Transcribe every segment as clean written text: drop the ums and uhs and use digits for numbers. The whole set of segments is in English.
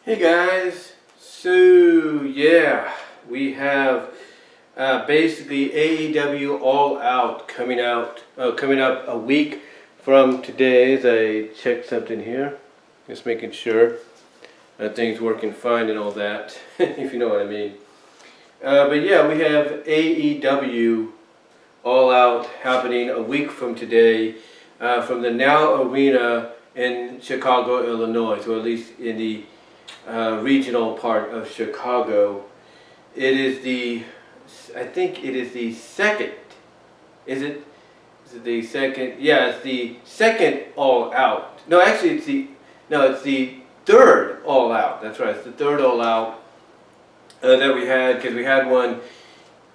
Hey guys, so yeah, we have basically AEW All Out coming up a week from today. As I check something here, just making sure that things working fine and all that, if you know what I mean. But yeah, we have AEW All Out happening a week from today from the Now Arena in Chicago, Illinois, or at least in the regional part of Chicago. It is I think it is the second. Is it the second? Yeah, it's the second All Out. No, actually, it's the third All Out. That's right. It's the third All Out that we had, because we had one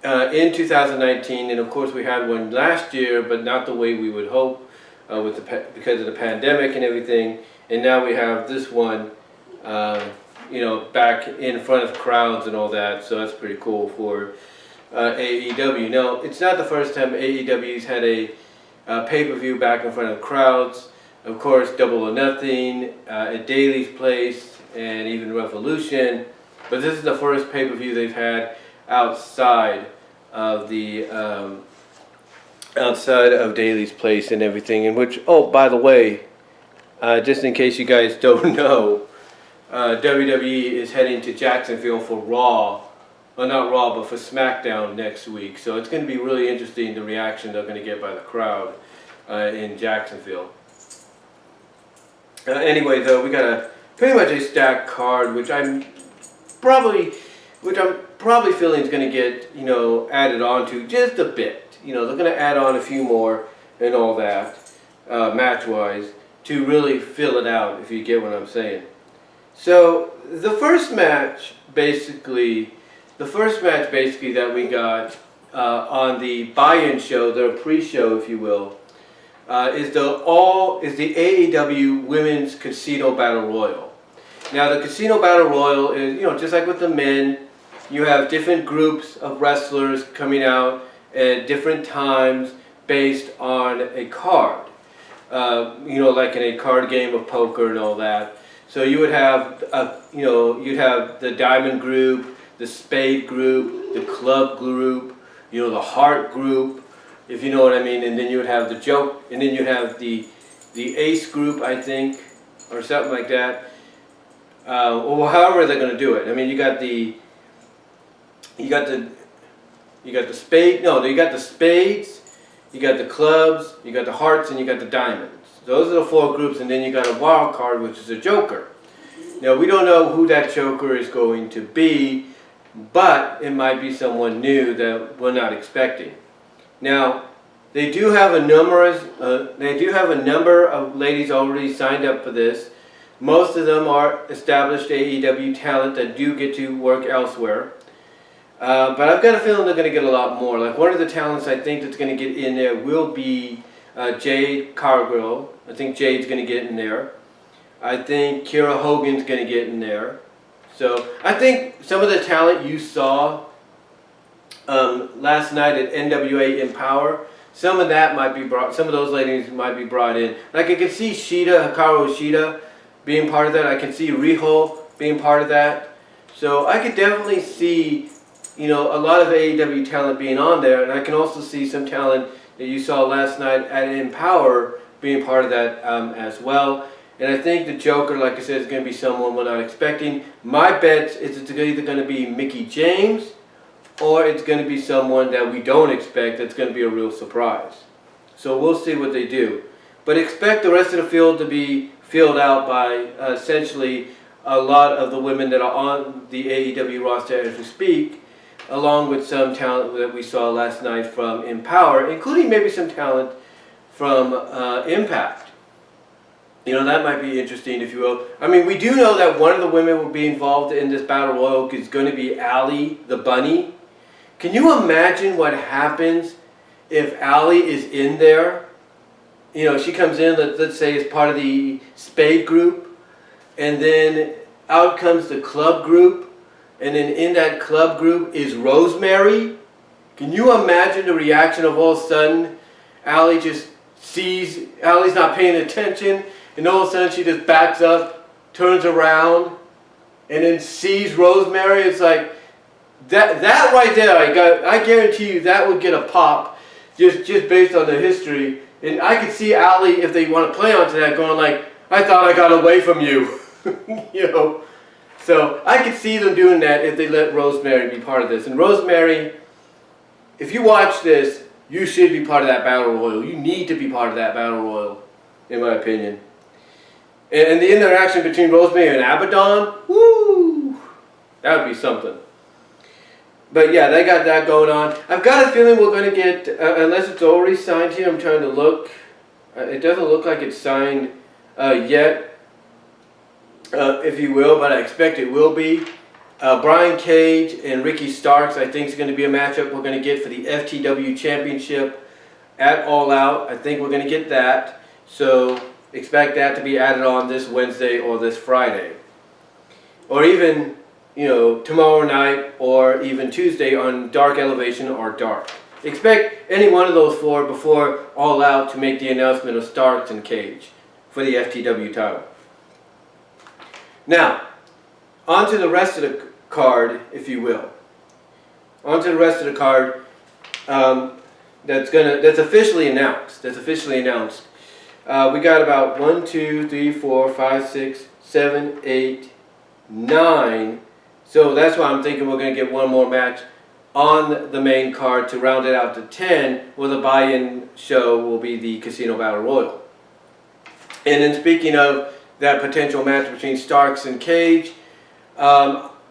in 2019, and of course we had one last year, but not the way we would hope because of the pandemic and everything. And now we have this one. Back in front of crowds and all that, so that's pretty cool for AEW. Now, it's not the first time AEW's had a pay-per-view back in front of crowds. Of course, Double or Nothing, at Daily's Place, and even Revolution. But this is the first pay-per-view they've had outside of Daily's Place and everything. In which, oh, by the way, just in case you guys don't know, WWE is heading to Jacksonville for Raw, well, not Raw, but for SmackDown next week. So it's going to be really interesting, the reaction they're going to get by the crowd in Jacksonville. Anyway, though, we got pretty much a stacked card, which I'm probably feeling is going to get added on to just a bit. They're going to add on a few more and all that match-wise to really fill it out, if you get what I'm saying. So the first match basically that we got on the buy-in show, the pre-show, if you will, is the AEW Women's Casino Battle Royal. Now the Casino Battle Royal is just like with the men, you have different groups of wrestlers coming out at different times based on a card, like in a card game of poker and all that. So you would have, you'd have the Diamond group, the Spade group, the Club group, the Hart group, if you know what I mean. And then you would have the Joke, and then you have the Ace group, I think, or something like that. Or however they're going to do it. I mean, you got the Spade. No, you got the Spades, you got the Clubs, you got the Hearts, and you got the Diamonds. Those are the four groups, and then you got a wild card, which is a Joker. Now, we don't know who that Joker is going to be, but it might be someone new that we're not expecting. Now, they do have a number of ladies already signed up for this. Most of them are established AEW talent that do get to work elsewhere. But I've got a feeling they're going to get a lot more. Like, one of the talents I think that's going to get in there will be Jade Cargill. I think Jade's going to get in there. I think Kiera Hogan's going to get in there. So I think some of the talent you saw last night at NWA Empower, some of those ladies might be brought in. Like, I can see Hikaru Shida being part of that. I can see Riho being part of that. So I could definitely see a lot of AEW talent being on there, and I can also see some talent that you saw last night at Empower being part of that as well. And I think the Joker, like I said, is going to be someone we're not expecting. My bet is it's either going to be Mickie James, or it's going to be someone that we don't expect that's going to be a real surprise. So we'll see what they do. But expect the rest of the field to be filled out by essentially a lot of the women that are on the AEW roster as we speak, along with some talent that we saw last night from Empower, including maybe some talent from Impact. That might be interesting, if you will. I mean, we do know that one of the women will be involved in this Battle Royal is going to be Allie the Bunny. Can you imagine what happens if Allie is in there? She comes in, let's say, as part of the Spade group, and then out comes the Club group, and then in that Club group is Rosemary. Can you imagine the reaction of all of a sudden Allie just sees Allie's not paying attention, and all of a sudden she just backs up, turns around, and then sees Rosemary, it's like that right there. I guarantee you that would get a pop, just based on the history. And I could see Ali, if they want to play onto that, going like, "I thought I got away from you," you know. So I could see them doing that if they let Rosemary be part of this. And Rosemary, if you watch this, you should be part of that battle royal. You need to be part of that battle royal, in my opinion. And the interaction between Rosemary and Abaddon, woo, that would be something. But yeah, they got that going on. I've got a feeling we're going to get, unless it's already signed here, I'm trying to look. It doesn't look like it's signed yet, if you will, but I expect it will be. Brian Cage and Ricky Starks, I think, is going to be a matchup we're going to get for the FTW Championship at All Out. I think we're going to get that. So expect that to be added on this Wednesday or this Friday. Or even, you know, tomorrow night or even Tuesday on Dark Elevation or Dark. Expect any one of those four before All Out to make the announcement of Starks and Cage for the FTW title. Now, on to the rest of the card, if you will. On to the rest of the card that's officially announced. We got about 1, 2, 3, 4, 5, 6, 7, 8, 9. So that's why I'm thinking we're going to get one more match on the main card to round it out to 10, where the buy-in show will be the Casino Battle Royal. And then speaking of that potential match between Starks and Cage,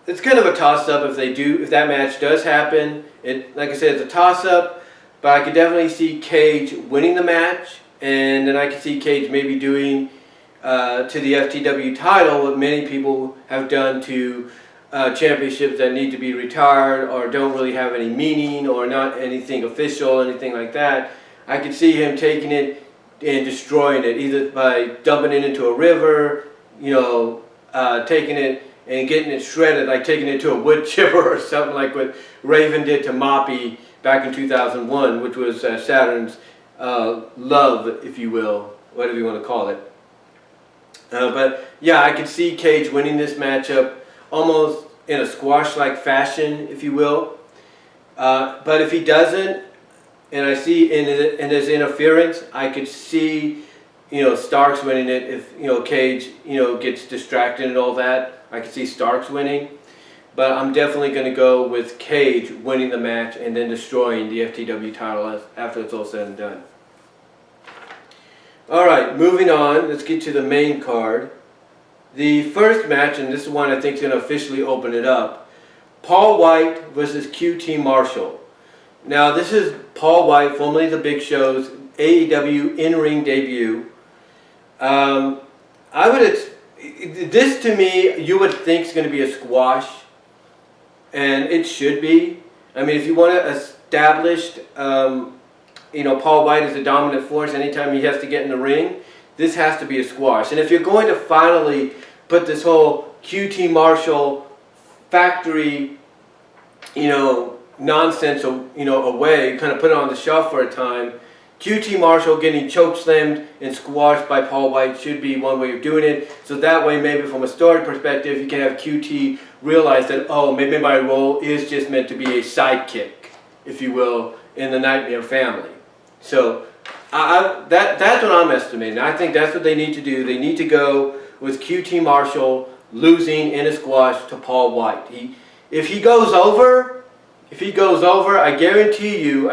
it's kind of a toss-up if that match does happen. Like I said, it's a toss-up, but I could definitely see Cage winning the match, and then I could see Cage maybe doing to the FTW title what many people have done to championships that need to be retired or don't really have any meaning or not anything official, anything like that. I could see him taking it and destroying it, either by dumping it into a river, you know, taking it and getting it shredded, like taking it to a wood chipper or something like what Raven did to Moppy back in 2001, which was Saturn's love, if you will, whatever you want to call it. But yeah, I could see Cage winning this matchup almost in a squash-like fashion, if you will. But if he doesn't, and I see and there's interference, I could see, you know, Starks winning it if, you know, Cage, you know, gets distracted and all that. I could see Starks winning. But I'm definitely going to go with Cage winning the match and then destroying the FTW title after it's all said and done. Alright, moving on. Let's get to the main card. The first match, and this is one I think is going to officially open it up, Paul Wight versus QT Marshall. Now this is Paul Wight, formerly the Big Show's AEW in-ring debut. This to me, you would think is going to be a squash, and it should be. I mean, if you want to establish, you know, Paul Wight as a dominant force anytime he has to get in the ring, this has to be a squash. And if you're going to finally put this whole QT Marshall factory, you know, nonsense, you know, away, kind of put it on the shelf for a time, QT Marshall getting chokeslammed and squashed by Paul Wight should be one way of doing it. So that way, maybe from a story perspective, you can have QT realize that, oh, maybe my role is just meant to be a sidekick, if you will, in the Nightmare family. So that's what I'm estimating. I think that's what they need to do. They need to go with QT Marshall losing in a squash to Paul Wight. If he goes over, I guarantee you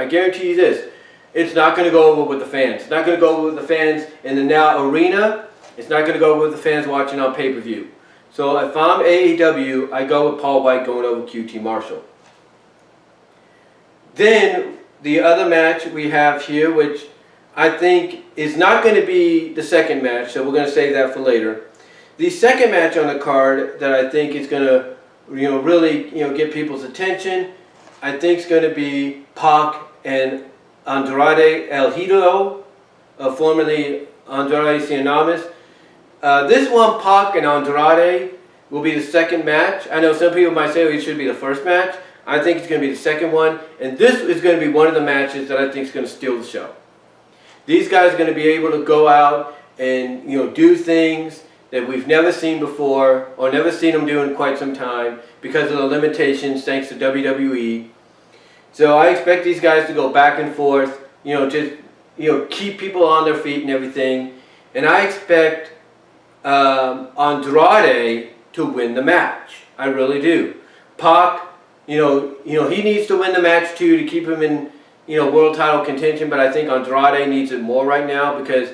this, it's not going to go over with the fans. It's not going to go over with the fans in the Now Arena. It's not going to go over with the fans watching on pay-per-view. So if I'm AEW, I go with Paul Wight going over QT Marshall. Then the other match we have here, which I think is not going to be the second match, so we're going to save that for later. The second match on the card that I think is going to, you know, really, you know, get people's attention, I think is going to be Pac and Andrade El Idolo, formerly Andrade Cien. This one, Pac and Andrade, will be the second match. I know some people might say it should be the first match. I think it's going to be the second one. And this is going to be one of the matches that I think is going to steal the show. These guys are going to be able to go out and, you know, do things that we've never seen before or never seen them do in quite some time because of the limitations thanks to WWE. So I expect these guys to go back and forth, just keep people on their feet and everything. And I expect Andrade to win the match. I really do. Pac, he needs to win the match too to keep him in, world title contention. But I think Andrade needs it more right now because,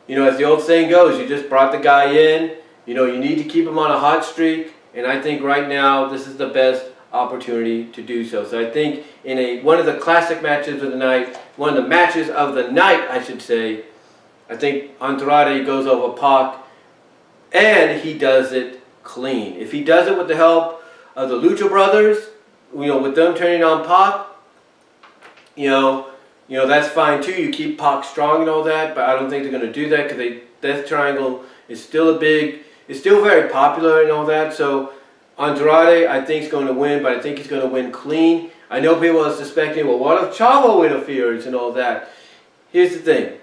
as the old saying goes, you just brought the guy in. You need to keep him on a hot streak. And I think right now this is the best opportunity to do so. So I think in one of the classic matches of the night, one of the matches of the night, I should say, I think Andrade goes over Pac, and he does it clean. If he does it with the help of the Lucha Brothers, with them turning on Pac, that's fine too. You keep Pac strong and all that, but I don't think they're going to do that because Death Triangle is still it's still very popular and all that. So Andrade, I think, is going to win, but I think he's going to win clean. I know people are suspecting, well, what if Chavo interferes and all that? Here's the thing.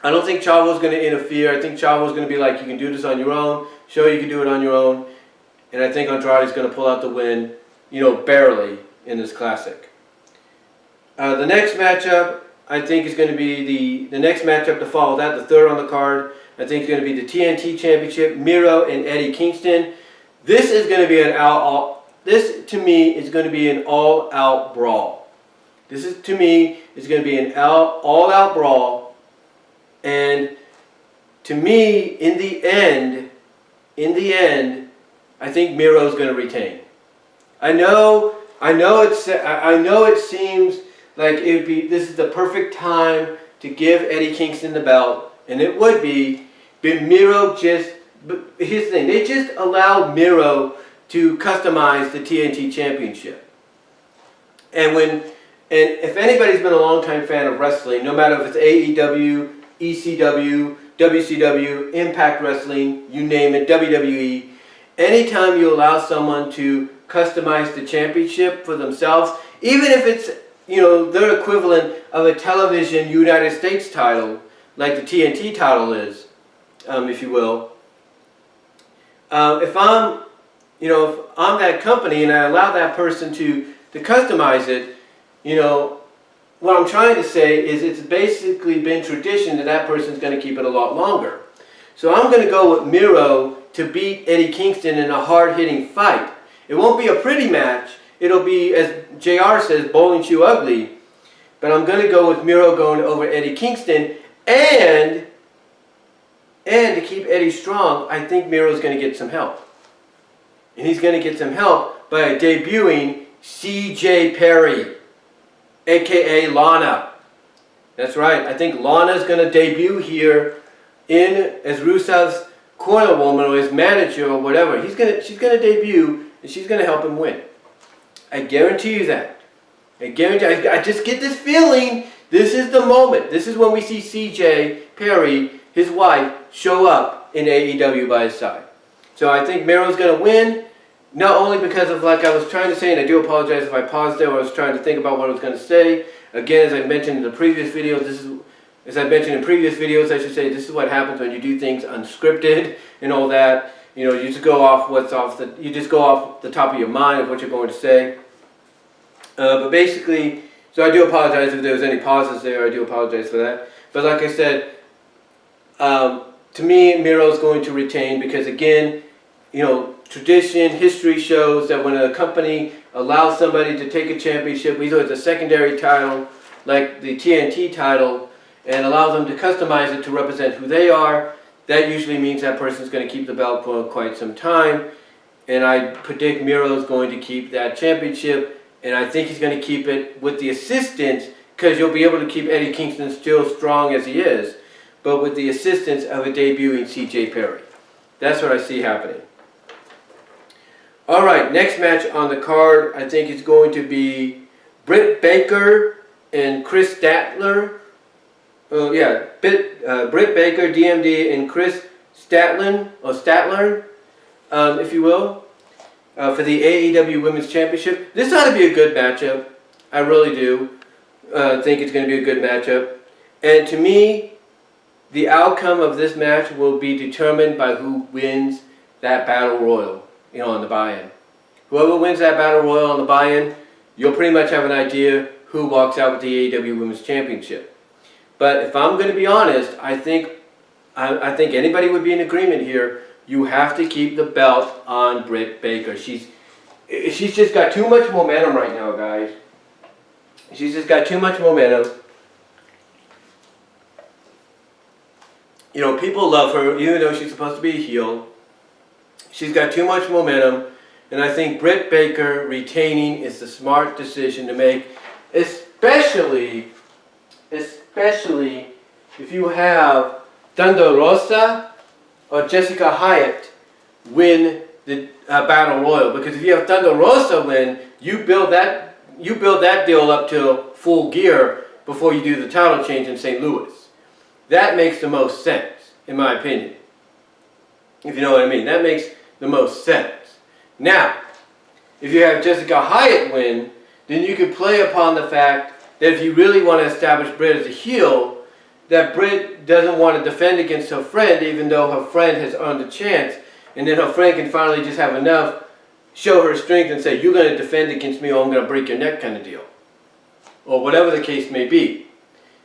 I don't think Chavo's going to interfere. I think Chavo's going to be like, you can do this on your own. Show you can do it on your own. And I think Andrade's going to pull out the win, barely in this classic. The next matchup, I think, is going to be the next matchup to follow that, the third on the card. I think it's going to be the TNT Championship, Miro and Eddie Kingston. This is going to be this to me is going to be an all-out brawl. This is to me is going to be an all-out brawl, and to me, in the end, I think Miro's going to retain. I know it seems like it would be. This is the perfect time to give Eddie Kingston the belt, and it would be. But Miro just. But here's the thing, they just allowed Miro to customize the TNT Championship. And if anybody's been a long-time fan of wrestling, no matter if it's AEW, ECW, WCW, Impact Wrestling, you name it, WWE, anytime you allow someone to customize the championship for themselves, even if it's, their equivalent of a television United States title, like the TNT title is, if you will, if I'm that company and I allow that person to customize it, what I'm trying to say is it's basically been tradition that person's going to keep it a lot longer. So I'm going to go with Miro to beat Eddie Kingston in a hard-hitting fight. It won't be a pretty match. It'll be, as JR says, bowling shoe ugly. But I'm going to go with Miro going over Eddie Kingston, and to keep Eddie strong, I think Miro's going to get some help. And he's going to get some help by debuting CJ Perry, a.k.a. Lana. That's right. I think Lana's going to debut here as Rusev's corner woman or his manager or whatever. She's going to debut, and she's going to help him win. I guarantee you that. I just get this feeling. This is the moment. This is when we see CJ Perry, his wife, show up in AEW by his side. So I think Miro's going to win, not only because of, like I was trying to say, and I do apologize if I paused there, I was trying to think about what I was going to say. Again, as I mentioned in the previous videos, I should say, this is what happens when you do things unscripted and all that. You just go off the top of your mind of what you're going to say. But basically, so I do apologize if there was any pauses there. I do apologize for that. But like I said, to me, Miro's going to retain because, again, tradition, history shows that when a company allows somebody to take a championship, either it's a secondary title, like the TNT title, and allows them to customize it to represent who they are, that usually means that person's going to keep the belt for quite some time. And I predict Miro's going to keep that championship, and I think he's going to keep it with the assistance, because you'll be able to keep Eddie Kingston still strong as he is, but with the assistance of a debuting CJ Perry. That's what I see happening. Alright, next match on the card, I think it's going to be Britt Baker and Kris Statlander. Britt Baker, D.M.D, and Kris Statlander, if you will, for the AEW Women's Championship. This ought to be a good matchup. I really do think it's going to be a good matchup. And to me, the outcome of this match will be determined by who wins that battle royal, on the buy-in. Whoever wins that battle royal on the buy-in, you'll pretty much have an idea who walks out with the AEW Women's Championship. But if I'm going to be honest, I think anybody would be in agreement here. You have to keep the belt on Britt Baker. She's just got too much momentum right now, guys. She's just got too much momentum. People love her, even though she's supposed to be a heel. She's got too much momentum, and I think Britt Baker retaining is the smart decision to make, especially if you have Thunder Rosa or Jessica Hyatt win the Battle Royal. Because if you have Thunder Rosa win, you build that deal up to full gear before you do the title change in St. Louis. That makes the most sense, in my opinion. If you know what I mean. That makes the most sense. Now, if you have Jessica Hyatt win, then you could play upon the fact that if you really want to establish Britt as a heel, that Britt doesn't want to defend against her friend, even though her friend has earned a chance, and then her friend can finally just have enough, show her strength and say, you're going to defend against me or I'm going to break your neck kind of deal. Or whatever the case may be.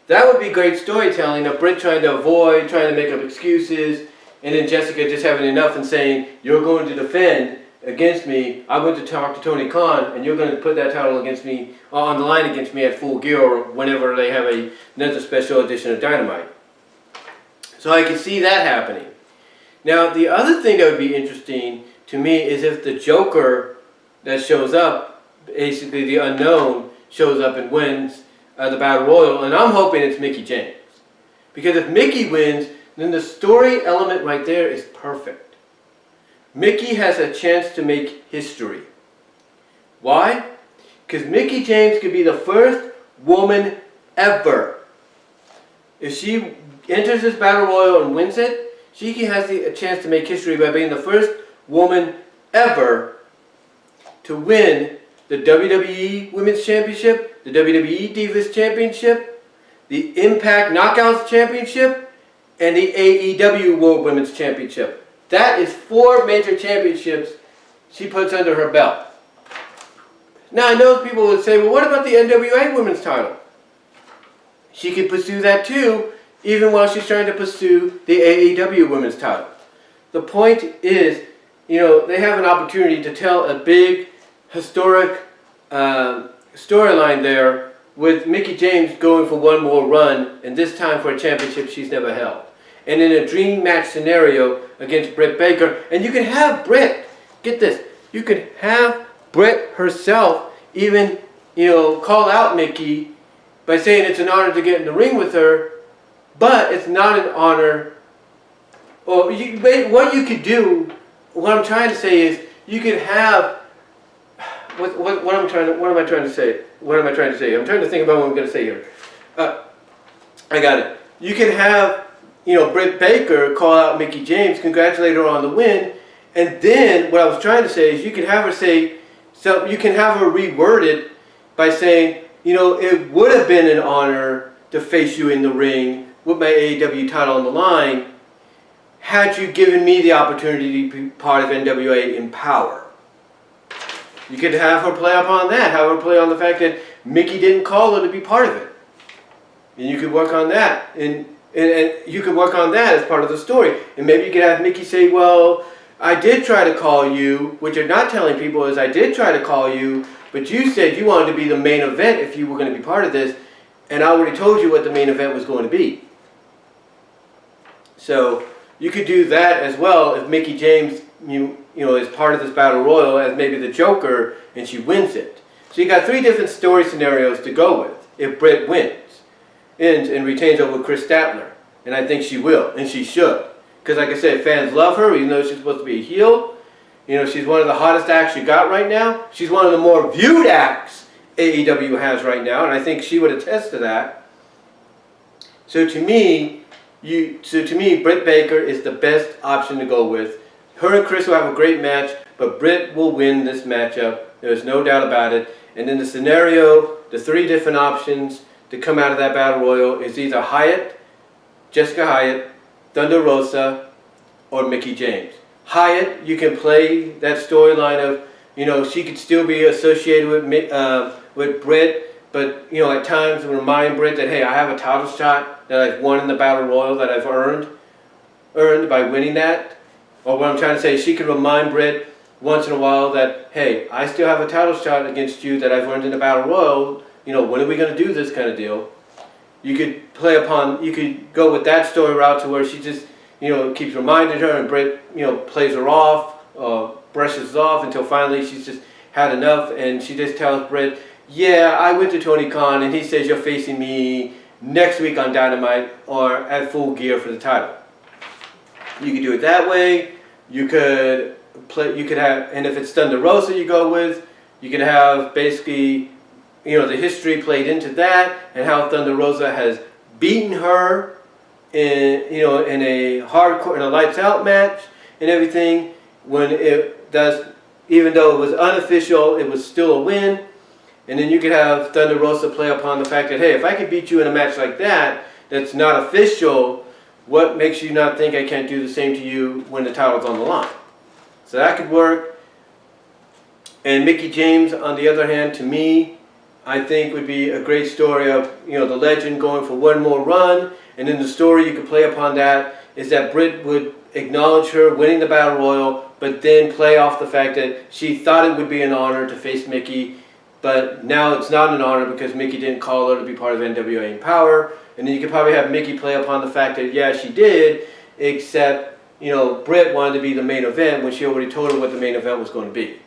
That would be great storytelling of Britt trying to make up excuses, and then Jessica just having enough and saying, you're going to defend against me, I'm going to talk to Tony Khan, and you're going to put that title against me, on the line against me at Full Gear, or whenever they have another special edition of Dynamite. So I can see that happening. Now, the other thing that would be interesting to me is if the Joker that shows up, basically the unknown, shows up and wins the Battle Royal, and I'm hoping it's Mickie James. Because if Mickie wins, then the story element right there is perfect. Mickie has a chance to make history. Why? Because Mickie James could be the first woman ever. If she enters this Battle Royal and wins it, she has a chance to make history by being the first woman ever to win the WWE Women's Championship, the WWE Divas Championship, the Impact Knockouts Championship, and the AEW World Women's Championship. That is 4 major championships she puts under her belt. Now I know people would say, well, what about the NWA Women's title? She could pursue that too, even while she's trying to pursue the AEW Women's title. The point is, they have an opportunity to tell a big, historic storyline there with Mickie James going for one more run, and this time for a championship she's never held. And in a dream match scenario against Britt Baker, and you can have Britt, get this, you can have Britt herself even, call out Mickie by saying it's an honor to get in the ring with her, but it's not an honor, or what you could do, what I'm trying to say is, you could have, what am I trying to say? I'm trying to think about what I'm going to say here. I got it. You can have, Britt Baker call out Mickie James, congratulate her on the win, and then what I was trying to say is you can have her say, you can have her reword it by saying, it would have been an honor to face you in the ring with my AEW title on the line had you given me the opportunity to be part of NWA Empower. You could have her play upon that, have her play on the fact that Mickie didn't call her to be part of it. And you could work on that. And you could work on that as part of the story. And maybe you could have Mickie say, well, I did try to call you. What you're not telling people is I did try to call you, but you said you wanted to be the main event if you were going to be part of this. And I already told you what the main event was going to be. So you could do that as well if Mickie James, is part of this Battle Royal as maybe the Joker and she wins it. So you got 3 different story scenarios to go with if Britt wins and retains over Kris Statlander. And I think she will, and she should. Because like I said, fans love her, even though she's supposed to be a heel. She's one of the hottest acts you got right now. She's one of the more viewed acts AEW has right now, and I think she would attest to that. So to me, Britt Baker is the best option to go with. Her and Kris will have a great match, but Britt will win this matchup. There's no doubt about it. And in the scenario, the 3 different options to come out of that Battle Royal is either Hyatt, Jessica Hyatt, Thunder Rosa, or Mickie James. Hyatt, you can play that storyline of, she could still be associated with Britt, but, at times remind Britt that, hey, I have a title shot that I've won in the Battle Royal that I've earned by winning that. Or what I'm trying to say, she could remind Britt once in a while that, hey, I still have a title shot against you that I've earned in the Battle Royal. When are we going to do this kind of deal? You could go with that story route to where she just, keeps reminding her, and Britt, plays her off, brushes off until finally she's just had enough, and she just tells Britt, yeah, I went to Tony Khan and he says you're facing me next week on Dynamite or at Full Gear for the title. You could do it that way. You could have, and if it's Thunder Rosa you go with, you could have basically, the history played into that and how Thunder Rosa has beaten her in a hardcore, in a lights out match and everything. When it does, even though it was unofficial, it was still a win. And then you could have Thunder Rosa play upon the fact that, hey, if I could beat you in a match like that, that's not official, what makes you not think I can't do the same to you when the title's on the line? So that could work. And Mickie James, on the other hand, to me, I think would be a great story of, the legend going for one more run. And then the story you could play upon that is that Britt would acknowledge her winning the Battle Royal, but then play off the fact that she thought it would be an honor to face Mickie, but now it's not an honor because Mickie didn't call her to be part of NWA Empower. And then you could probably have Mickie play upon the fact that, yeah, she did, except, Britt wanted to be the main event when she already told her what the main event was going to be.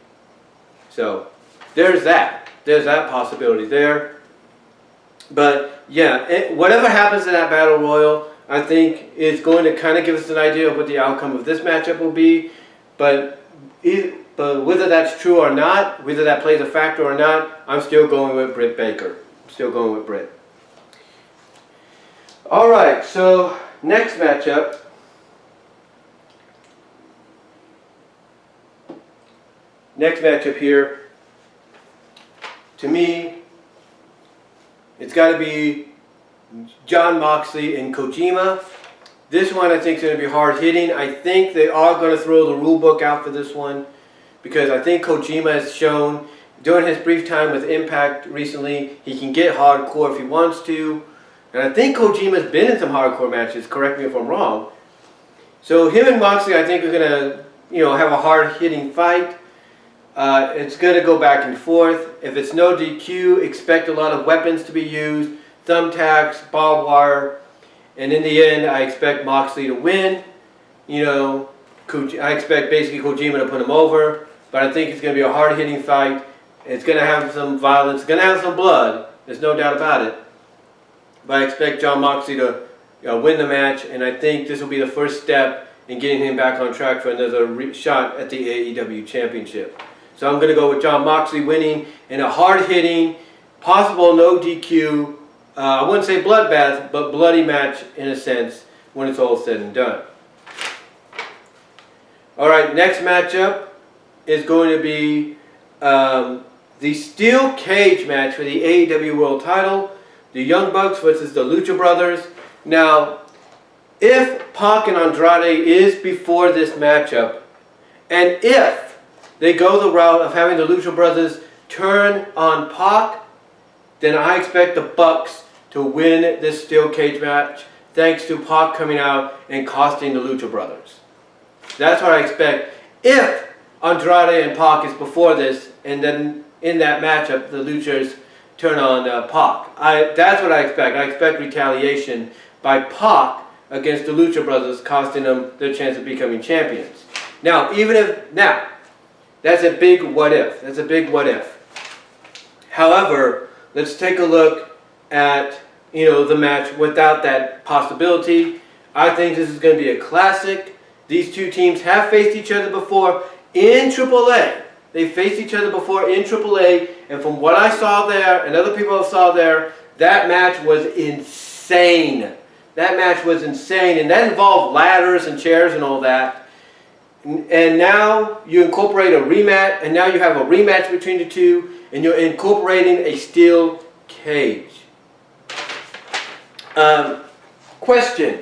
So, there's that. There's that possibility there. But, yeah, whatever happens in that Battle Royal, I think is going to kind of give us an idea of what the outcome of this matchup will be. But whether that's true or not, whether that plays a factor or not, I'm still going with Britt Baker. I'm still going with Britt. Alright, so next matchup. Next matchup here. To me, it's got to be Jon Moxley and Kojima. This one I think is going to be hard hitting. I think they are going to throw the rule book out for this one, because I think Kojima has shown during his brief time with Impact recently, he can get hardcore if he wants to. And I think Kojima's been in some hardcore matches, correct me if I'm wrong. So him and Moxley, I think, are going to, have a hard-hitting fight. It's going to go back and forth. If it's no DQ, expect a lot of weapons to be used, thumbtacks, barbed wire. And in the end, I expect Moxley to win. I expect basically Kojima to put him over. But I think it's going to be a hard-hitting fight. It's going to have some violence. It's going to have some blood. There's no doubt about it. But I expect Jon Moxley to win the match. And I think this will be the first step in getting him back on track for another shot at the AEW Championship. So I'm going to go with Jon Moxley winning in a hard-hitting, possible no DQ, I wouldn't say bloodbath, but bloody match in a sense when it's all said and done. Alright, next matchup is going to be the steel cage match for the AEW World Title. The Young Bucks versus the Lucha Brothers. Now, if Pac and Andrade is before this matchup, and if they go the route of having the Lucha Brothers turn on Pac, then I expect the Bucks to win this steel cage match, thanks to Pac coming out and costing the Lucha Brothers. That's what I expect. If Andrade and Pac is before this, and then in that matchup, the Luchas turn on Pac. That's what I expect. I expect retaliation by Pac against the Lucha Brothers, costing them their chance of becoming champions. Now, that's a big what if. That's a big what if. However, let's take a look at, the match without that possibility. I think this is going to be a classic. These two teams have faced each other before in AAA. They faced each other before in AAA, and from what I saw there, and other people saw there, that match was insane. That match was insane, and that involved ladders and chairs and all that. And now you incorporate a rematch, and now you have a rematch between the two, and you're incorporating a steel cage. Question.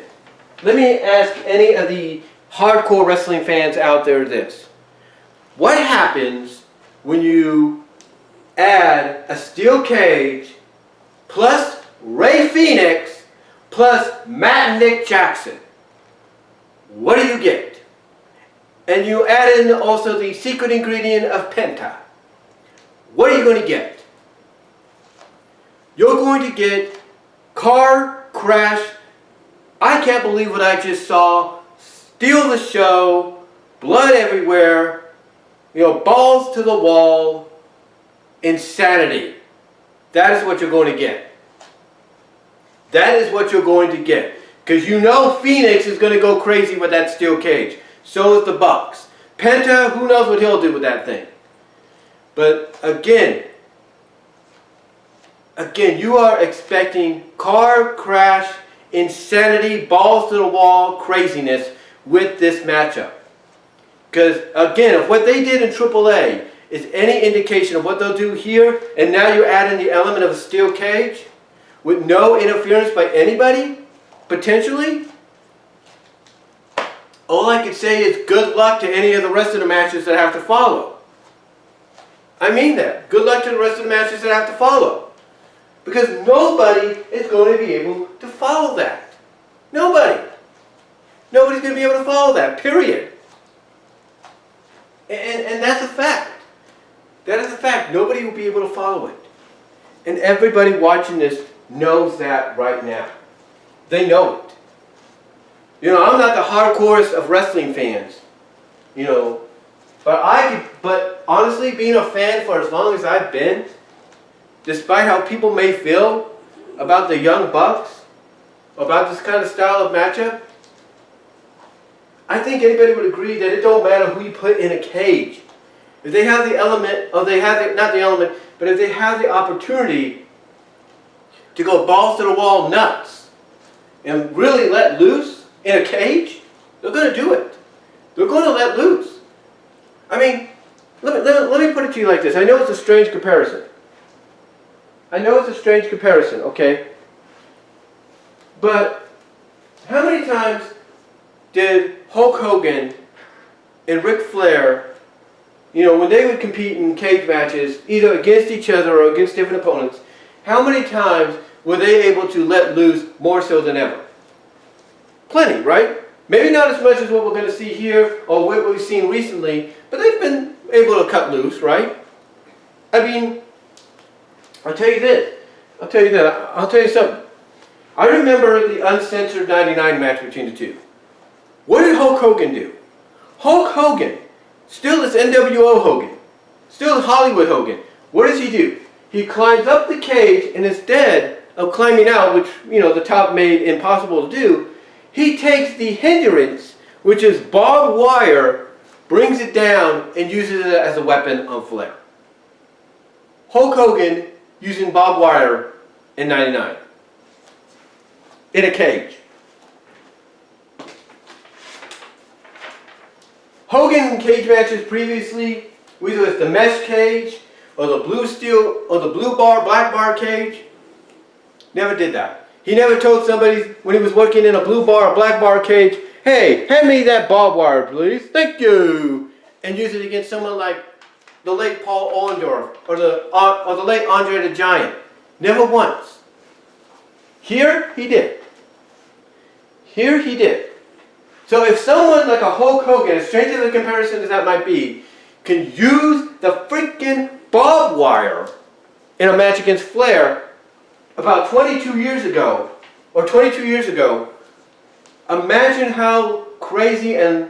let me ask any of the hardcore wrestling fans out there this. What happens when you add a steel cage plus Ray Fénix plus Matt and Nick Jackson? What do you get? And you add in also the secret ingredient of Penta. What are you going to get? You're going to get car crash, I can't believe what I just saw, steal the show, blood everywhere, balls to the wall, insanity. That is what you're going to get. That is what you're going to get. Because Fénix is going to go crazy with that steel cage. So is the Bucks. Penta, who knows what he'll do with that thing. But again, you are expecting car crash, insanity, balls to the wall, craziness with this matchup. Because again, if what they did in AAA is any indication of what they'll do here, and now you add in the element of a steel cage with no interference by anybody, potentially, all I can say is good luck to any of the rest of the matches that have to follow. I mean that. Good luck to the rest of the matches that have to follow. Because nobody is going to be able to follow that. Nobody. Nobody's going to be able to follow that, period. And that's a fact. That is a fact. Nobody will be able to follow it. And everybody watching this knows that right now. They know it. I'm not the hardcorest of wrestling fans. But honestly, being a fan for as long as I've been, despite how people may feel about the Young Bucks, about this kind of style of matchup, I think anybody would agree that it don't matter who you put in a cage. If they have the element, or they have not the element, but if they have the opportunity to go balls to the wall nuts and really let loose in a cage, they're going to do it. They're going to let loose. I mean, let me put it to you like this. I know it's a strange comparison. Okay? But how many times did Hulk Hogan and Ric Flair, when they would compete in cage matches, either against each other or against different opponents, how many times were they able to let loose more so than ever? Plenty, right? Maybe not as much as what we're going to see here or what we've seen recently, but they've been able to cut loose, right? I mean, I'll tell you this. I'll tell you something. I remember the uncensored 99 match between the two. What did Hulk Hogan do? Hulk Hogan, still is NWO Hogan, still is Hollywood Hogan. What does he do? He climbs up the cage, and instead of climbing out, which, the top made impossible to do, he takes the hindrance, which is barbed wire, brings it down, and uses it as a weapon on Flair. Hulk Hogan using barbed wire in 99. In a cage. Hogan in cage matches previously, whether it's the mesh cage, or the blue steel, or the blue bar, black bar cage, never did that. He never told somebody when he was working in a blue bar or black bar cage, hey, hand me that barbed wire, please. Thank you. And use it against someone like the late Paul Orndorff or the late Andre the Giant. Never once. Here, he did. Here, he did. So if someone like a Hulk Hogan, as strange as a comparison as that might be, can use the freaking barbed wire in a match against Flair, about 22 years ago, imagine how crazy and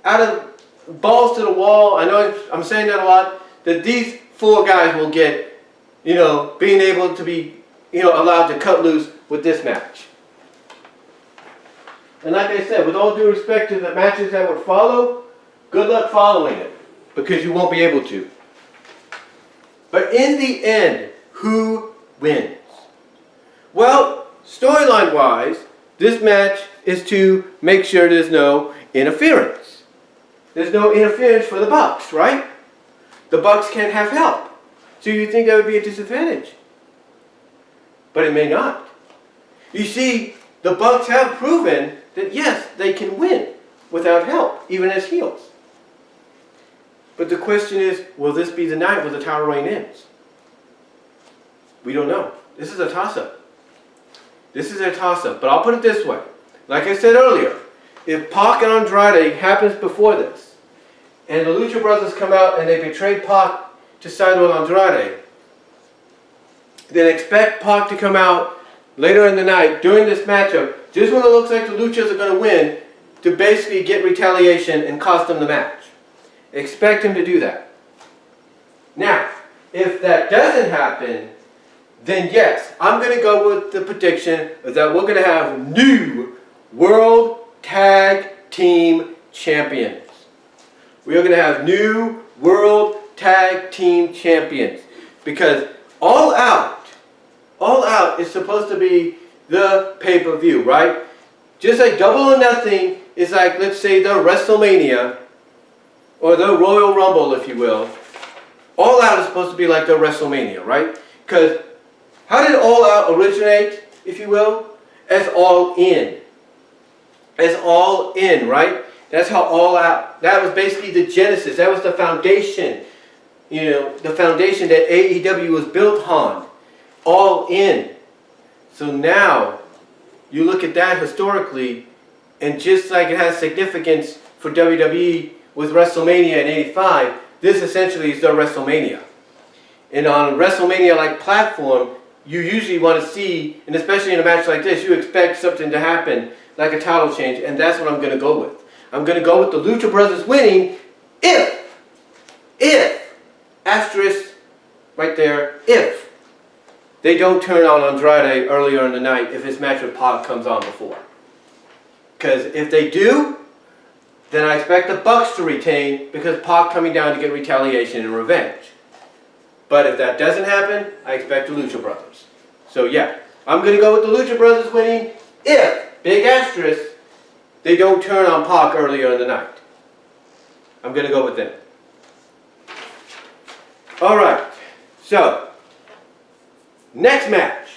out of balls to the wall, I know I'm saying that a lot, that these four guys will get, being able to be, allowed to cut loose with this match. And like I said, with all due respect to the matches that would follow, good luck following it, because you won't be able to. But in the end, who wins? Well, storyline-wise, this match is to make sure there's no interference. There's no interference for the Bucks, right? The Bucks can't have help. So you think that would be a disadvantage. But it may not. You see, the Bucks have proven that yes, they can win without help, even as heels. But the question is, will this be the night where the title reign ends? We don't know. This is a toss-up. This is a toss-up. But I'll put it this way. Like I said earlier, if Pac and Andrade happens before this, and the Lucha Brothers come out and they betray Pac to side with Andrade, then expect Pac to come out later in the night during this matchup, just when it looks like the Luchas are going to win, to basically get retaliation and cost them the match. Expect him to do that. Now, if that doesn't happen, then yes, I'm going to go with the prediction that we're going to have new World Tag Team Champions. We are going to have new World Tag Team Champions. Because All Out is supposed to be the pay-per-view, right? Just like Double or Nothing is like, let's say, the WrestleMania, or the Royal Rumble, if you will. All Out is supposed to be like the WrestleMania, right? Because how did All Out originate, if you will? As All In. As All In, right? That's how All Out, that was basically the genesis. That was the foundation, you know, the foundation that AEW was built on. All In. So now, you look at that historically, and just like it has significance for WWE with WrestleMania in '85, this essentially is their WrestleMania. And on a WrestleMania-like platform, you usually want to see, and especially in a match like this, you expect something to happen, like a title change, and that's what I'm going to go with. I'm going to go with the Lucha Brothers winning if, asterisk, right there, if they don't turn on Andrade earlier in the night, if his match with Pac comes on before. Because if they do, then I expect the Bucks to retain, because Pac coming down to get retaliation and revenge. But if that doesn't happen, I expect the Lucha Brothers. So yeah, I'm going to go with the Lucha Brothers winning if, big asterisk, they don't turn on Pac earlier in the night. I'm going to go with them. Alright, so, next match.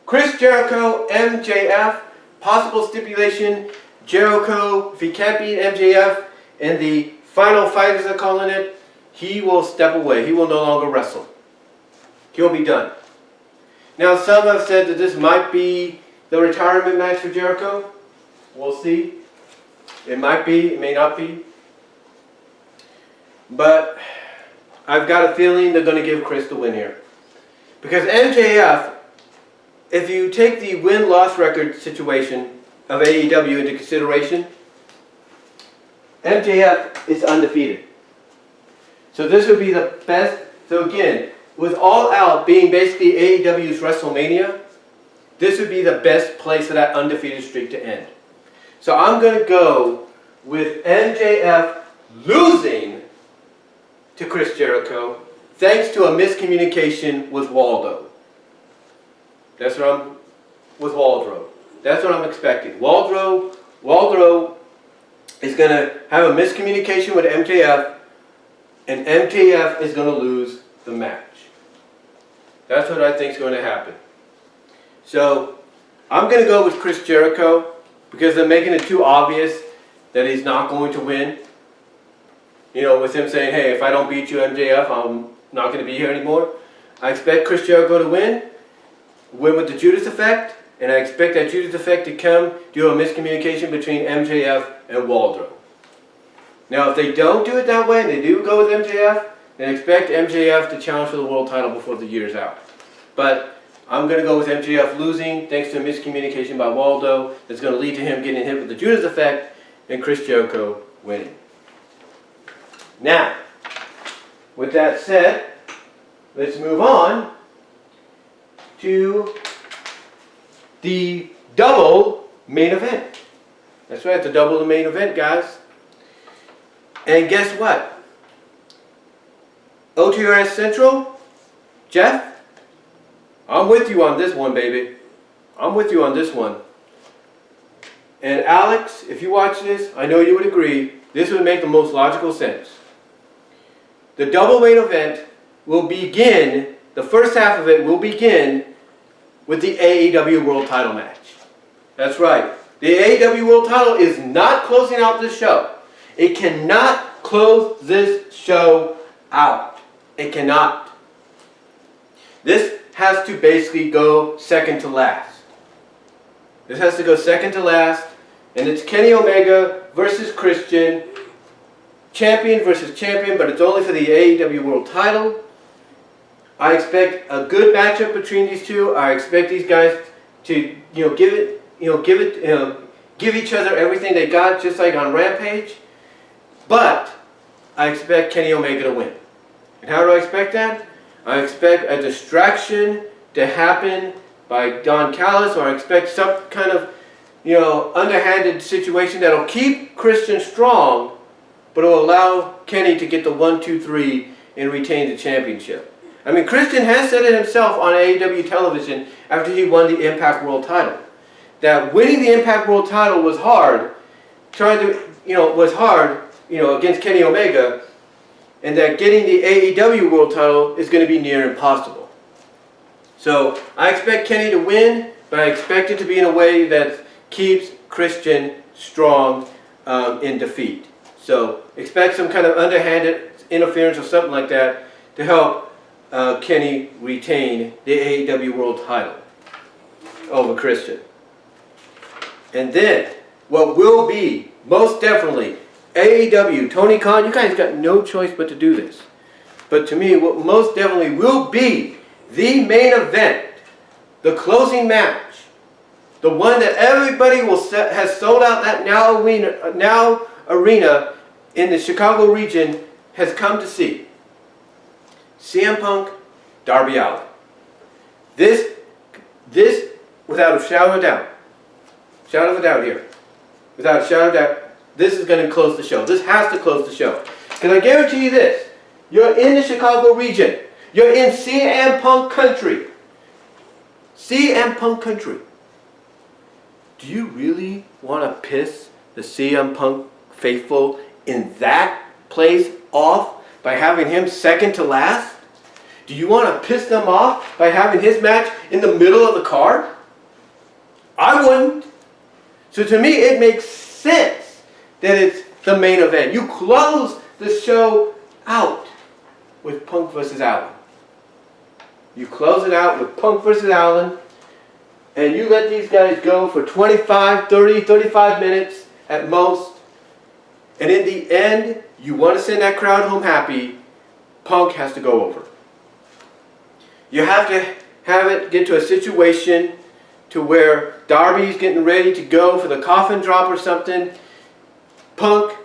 Chris Jericho, MJF, possible stipulation, Jericho, if he can't beat MJF in the final fight, as they're calling it, he will step away. He will no longer wrestle. He'll be done. Now, some have said that this might be the retirement match for Jericho. We'll see. It might be, it may not be. But I've got a feeling they're going to give Kris the win here. Because MJF, if you take the win-loss record situation of AEW into consideration, MJF is undefeated. So this would be the best. So again, with All Out being basically AEW's WrestleMania, this would be the best place for that undefeated streak to end. So I'm going to go with MJF losing to Chris Jericho thanks to a miscommunication with Waldo. That's what I'm, with Waldro. That's what I'm expecting. Waldro is going to have a miscommunication with MJF, and MJF is going to lose the match. That's what I think is going to happen. So, I'm going to go with Chris Jericho because they're making it too obvious that he's not going to win. You know, with him saying, hey, if I don't beat you, MJF, I'm not going to be here anymore. I expect Chris Jericho to win with the Judas effect, and I expect that Judas effect to come due to a miscommunication between MJF and Waldro. Now, if they don't do it that way, and they do go with MJF, then expect MJF to challenge for the world title before the year's out. But I'm going to go with MJF losing thanks to a miscommunication by Waldo that's going to lead to him getting hit with the Judas effect and Chris Jericho winning. Now, with that said, let's move on to the double main event. That's right, the double the main event, guys. And guess what? OTRS Central, Jeff, I'm with you on this one, baby. I'm with you on this one. And Alex, if you watch this, I know you would agree, this would make the most logical sense. The double main event will begin, the first half of it will begin with the AEW World Title match. That's right. The AEW World Title is not closing out this show. It cannot close this show out. It cannot. This has to basically go second to last. This has to go second to last. And it's Kenny Omega versus Christian. Champion versus champion, but it's only for the AEW World Title. I expect a good matchup between these two. I expect these guys to, give each other everything they got, just like on Rampage. But I expect Kenny Omega to win. And how do I expect that? I expect a distraction to happen by Don Callis, or I expect some kind of, underhanded situation that'll keep Christian strong, but will allow Kenny to get the 1, 2, 3 and retain the championship. I mean, Christian has said it himself on AEW television after he won the Impact World Title, that winning the Impact World Title was hard, against Kenny Omega, and that getting the AEW World Title is going to be near impossible. So I expect Kenny to win, but I expect it to be in a way that keeps Christian strong in defeat. So expect some kind of underhanded interference or something like that to help Kenny retain the AEW World Title over Christian. And then, what will be, most definitely, AEW, Tony Khan, you guys got no choice but to do this. But to me, what most definitely will be the main event, the closing match, the one that everybody has sold out that now arena in the Chicago region has come to see. CM Punk, Darby Allin. This, without a shadow of doubt here, without a shadow of doubt, this is going to close the show. This has to close the show. Because I guarantee you this, you're in the Chicago region. You're in CM Punk country. CM Punk country. Do you really want to piss the CM Punk faithful in that place off by having him second to last? Do you want to piss them off by having his match in the middle of the card? I wouldn't. So to me, it makes sense that it's the main event. You close the show out with Punk versus Allin. You close it out with Punk versus Allin, and you let these guys go for 25, 30, 35 minutes at most. And in the end, you want to send that crowd home happy, Punk has to go over. You have to have it get to a situation to where Darby's getting ready to go for the coffin drop or something. Punk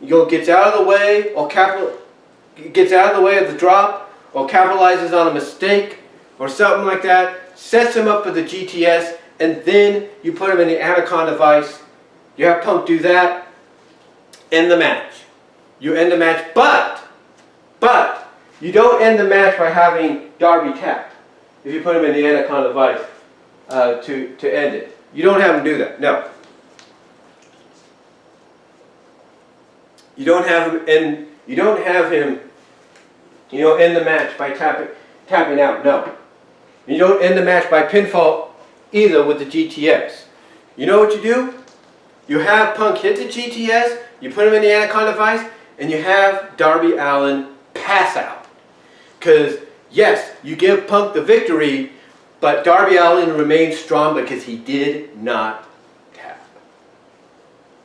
gets out of the way or gets out of the way of the drop or capitalizes on a mistake or something like that, sets him up for the GTS, and then you put him in the Anaconda Vice. You have Punk do that, end the match. You end the match, but you don't end the match by having Darby tap. If you put him in the Anaconda Vice to end it. You don't have him do that, no. You don't have him end the match by tapping out, no. You don't end the match by pinfall either with the GTS. You know what you do? You have Punk hit the GTS, you put him in the Anaconda Vice, and you have Darby Allin pass out. Because, yes, you give Punk the victory, but Darby Allin remains strong because he did not tap.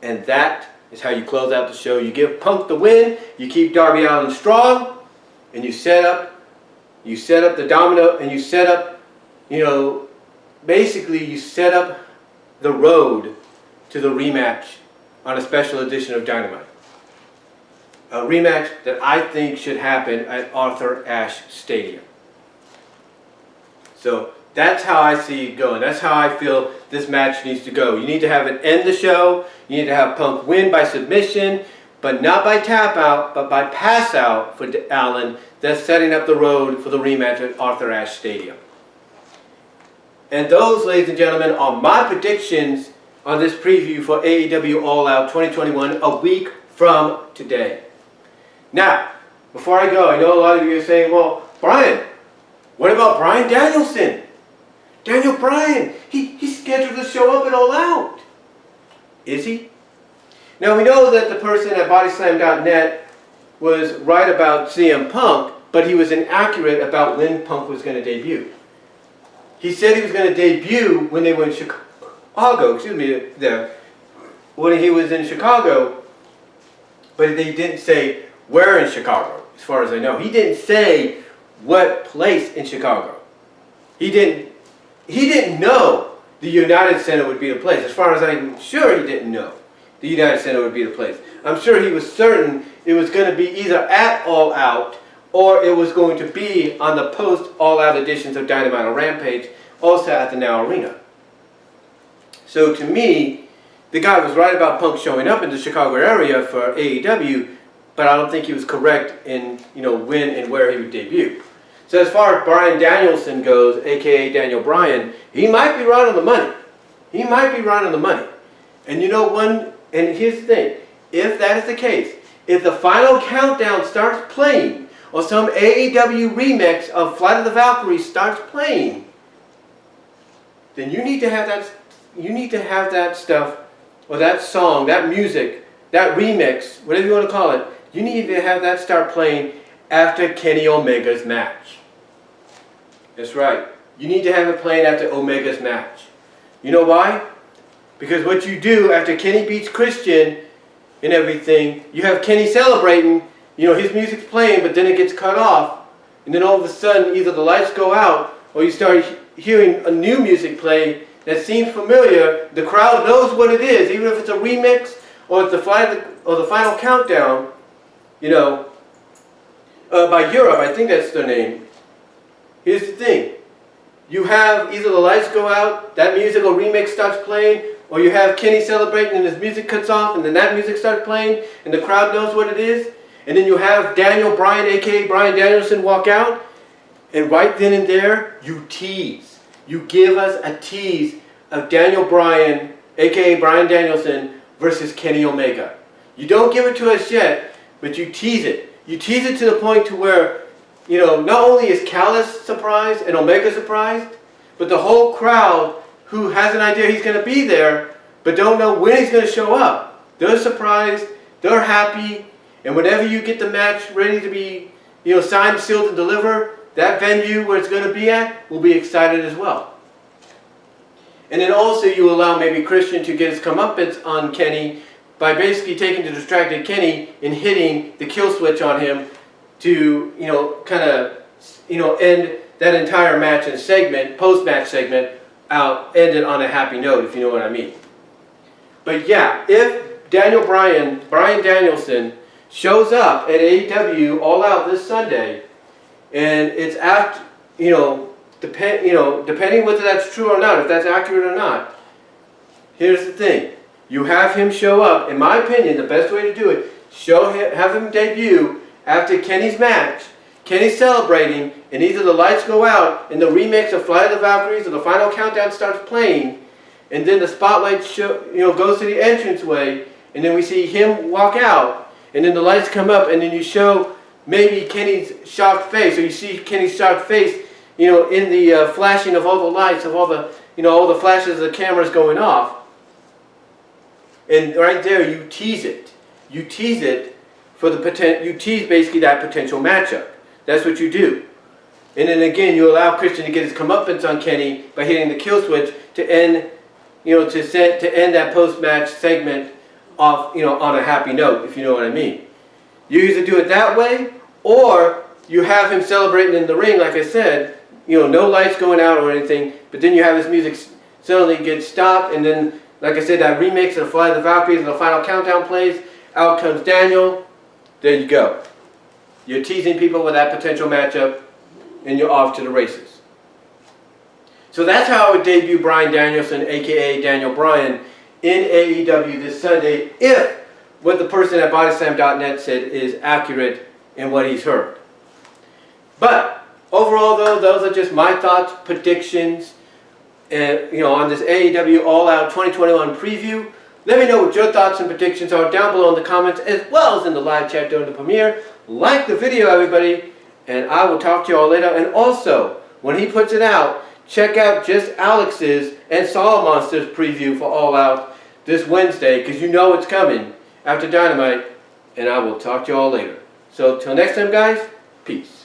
And that is how you close out the show. You give Punk the win, you keep Darby Allin strong, and you set up the domino, and you set up, basically you set up the road to the rematch on a special edition of Dynamite. A rematch that I think should happen at Arthur Ashe Stadium. So that's how I see it going. That's how I feel this match needs to go. You need to have it end the show. You need to have Punk win by submission, but not by tap out, but by pass out for Allin. That's setting up the road for the rematch at Arthur Ashe Stadium. And those, ladies and gentlemen, are my predictions on this preview for AEW All Out 2021, a week from today. Now, before I go, I know a lot of you are saying, well, Brian, what about Bryan Danielson? Daniel Bryan, he scheduled to show up at All Out. Is he? Now we know that the person at bodyslam.net was right about CM Punk, but he was inaccurate about when Punk was going to debut. He said he was going to debut when they were in Chicago, when he was in Chicago, but they didn't say where in Chicago, as far as I know. He didn't say what place in Chicago. He didn't know the United Center would be the place. As far as I'm sure, he didn't know the United Center would be the place. I'm sure he was certain it was going to be either at All Out or it was going to be on the post All Out editions of Dynamite or Rampage, also at the Now Arena. So to me, the guy was right about Punk showing up in the Chicago area for AEW, but I don't think he was correct in when and where he would debut. So as far as Bryan Danielson goes, aka Daniel Bryan, he might be right on the money. He might be right on the money. And and here's the thing, if that is the case, if the Final Countdown starts playing, or some AEW remix of Flight of the Valkyries starts playing, then you need to have that stuff, or that song, that music, that remix, whatever you want to call it, you need to have that start playing after Kenny Omega's match. That's right. You need to have it playing after Omega's match. You know why? Because what you do after Kenny beats Christian and everything, you have Kenny celebrating, his music's playing, but then it gets cut off, and then all of a sudden either the lights go out or you start hearing a new music play that seems familiar. The crowd knows what it is, even if it's a remix or it's the Final Countdown, by Europe, I think that's their name. Here's the thing. You have either the lights go out, that music or remix starts playing, or you have Kenny celebrating and his music cuts off and then that music starts playing and the crowd knows what it is. And then you have Daniel Bryan, aka Bryan Danielson, walk out, and right then and there, you tease. You give us a tease of Daniel Bryan, aka Bryan Danielson, versus Kenny Omega. You don't give it to us yet, but you tease it. You tease it to the point to where, not only is Callis surprised and Omega surprised, but the whole crowd who has an idea he's going to be there, but don't know when he's going to show up. They're surprised, they're happy, and whenever you get the match ready to be, signed, sealed, and deliver, that venue where it's going to be at will be excited as well. And then also you allow maybe Christian to get his comeuppance on Kenny by basically taking the distracted Kenny and hitting the kill switch on him to, end that entire match and segment, post-match segment, end it on a happy note, if you know what I mean. But yeah, if Bryan Danielson, shows up at AEW All Out this Sunday, and it's after, depending whether that's true or not, if that's accurate or not, here's the thing. You have him show up, in my opinion, the best way to do it, have him debut after Kenny's match, Kenny's celebrating, and either the lights go out and the remix of Flight of the Valkyries or the Final Countdown starts playing, and then the spotlight goes to the entranceway, and then we see him walk out, and then the lights come up, and then you show maybe Kenny's shocked face, or you see Kenny's shocked face, in the flashing of all the lights, of all the flashes of the cameras going off. And right there, you tease it. You tease it for you tease basically that potential matchup. That's what you do. And then again, you allow Christian to get his comeuppance on Kenny by hitting the kill switch to end, to end that post-match segment off, on a happy note, if you know what I mean. You either do it that way, or you have him celebrating in the ring, like I said, no lights going out or anything, but then you have his music suddenly get stopped, and then, like I said, that remix of Fly the Valkyries and the Final Countdown plays, out comes Daniel, there you go. You're teasing people with that potential matchup, and you're off to the races. So that's how I would debut Bryan Danielson, aka Daniel Bryan, in AEW this Sunday, if what the person at bodyslam.net said is accurate in what he's heard. But overall, though, those are just my thoughts, predictions, on this AEW All Out 2021 preview. Let me know what your thoughts and predictions are down below in the comments, as well as in the live chat during the premiere. Like the video, everybody, and I will talk to you all later. And also, when he puts it out, check out Just Alex's and Saw Monsters preview for All Out this Wednesday, because you know it's coming after Dynamite, and I will talk to you all later. So till next time, guys, peace.